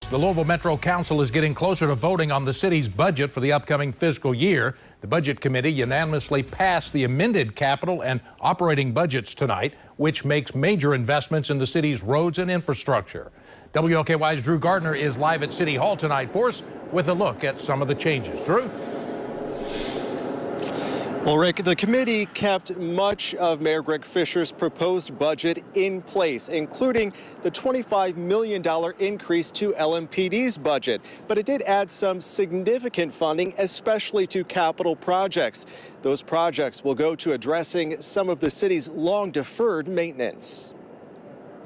The Louisville Metro Council is getting closer to voting on the city's budget for the upcoming fiscal year. The Budget Committee unanimously passed the amended capital and operating budgets tonight, which makes major investments in the city's roads and infrastructure. WLKY's Drew Gardner is live at City Hall tonight for us with a look at some of the changes. Drew? Well, Rick, the committee kept much of Mayor Greg Fisher's proposed budget in place, including the $25 million increase to LMPD's budget. But it did add some significant funding, especially to capital projects. Those projects will go to addressing some of the city's long-deferred maintenance.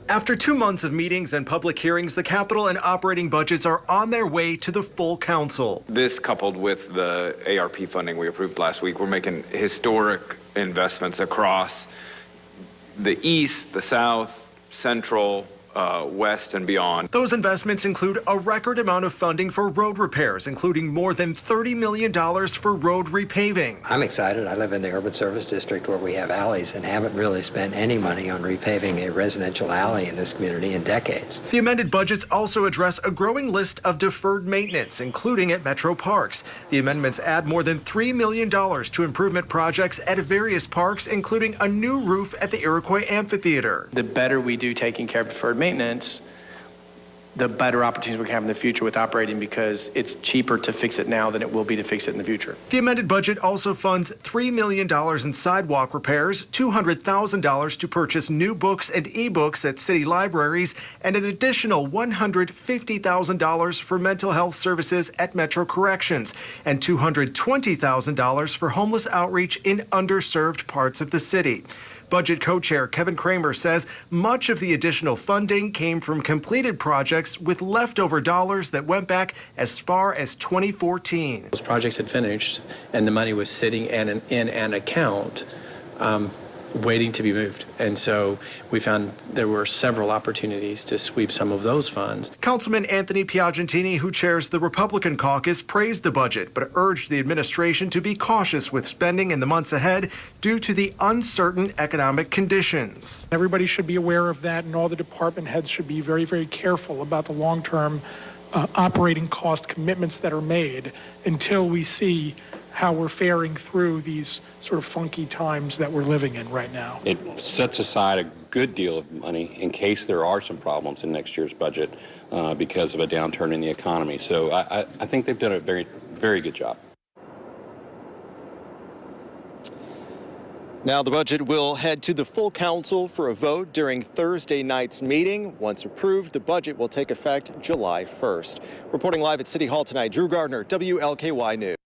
After 2 months of meetings and public hearings, the capital and operating budgets are on their way to the full council. This, coupled with the ARP funding we approved last week, we're making historic investments across the east, the south, central, west, and beyond. Those investments include a record amount of funding for road repairs, including more than $30 million for road repaving. I'm excited. I live in the urban service district where we have alleys and haven't really spent any money on repaving a residential alley in this community in decades. The amended budgets also address a growing list of deferred maintenance, including at Metro Parks. The amendments add more than $3 million to improvement projects at various parks, including a new roof at the Iroquois Amphitheater. The better we do taking care of deferred maintenance, the better opportunities we have in the future with operating, because it's cheaper to fix it now than it will be to fix it in the future. The amended budget also funds $3 million in sidewalk repairs, $200,000 to purchase new books and ebooks at city libraries, and an additional $150,000 for mental health services at Metro Corrections, and $220,000 for homeless outreach in underserved parts of the city. Budget co-chair Kevin Kramer says much of the additional funding came from completed projects with leftover dollars that went back as far as 2014. Those projects had finished and the money was sitting in an account waiting to be moved. And so we found there were several opportunities to sweep some of those funds. Councilman Anthony Piagentini, who chairs the Republican caucus, praised the budget, but urged the administration to be cautious with spending in the months ahead due to the uncertain economic conditions. Everybody should be aware of that, and all the department heads should be very, very careful about the long-term operating cost commitments that are made until we see how we're faring through these sort of funky times that we're living in right now. It sets aside a good deal of money in case there are some problems in next year's budget because of a downturn in the economy. So I think they've done a very, very good job. Now the budget will head to the full council for a vote during Thursday night's meeting. Once approved, the budget will take effect July 1st. Reporting live at City Hall tonight, Drew Gardner, WLKY News.